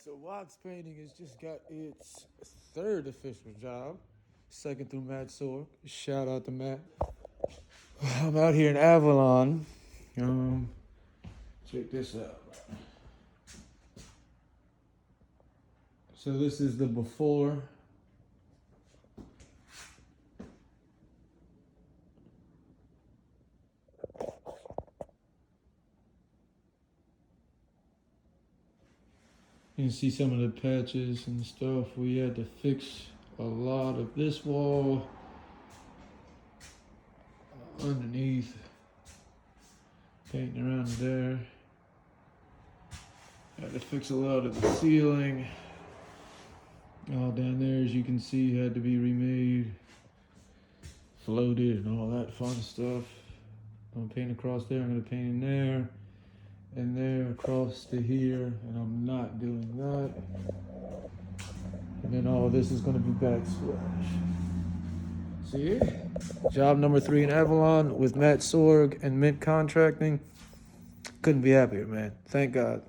So wax painting has just got its third official job. Second through Matt Sorg. Shout out to Matt. I'm out here in Avalon. Check this out. So this is the before. You can see some of the patches and stuff. We had to fix a lot of this wall underneath, painting around there. Had to fix a lot of the ceiling. All down there, as you can see, had to be remade, floated, and all that fun stuff. I'm gonna paint across there. I'm gonna paint in there. And there across to here, and I'm not doing that. And then all this is gonna be backsplash. See? Job number 3 in Avalon with Matt Sorg and Mint Contracting. Couldn't be happier, man. Thank God.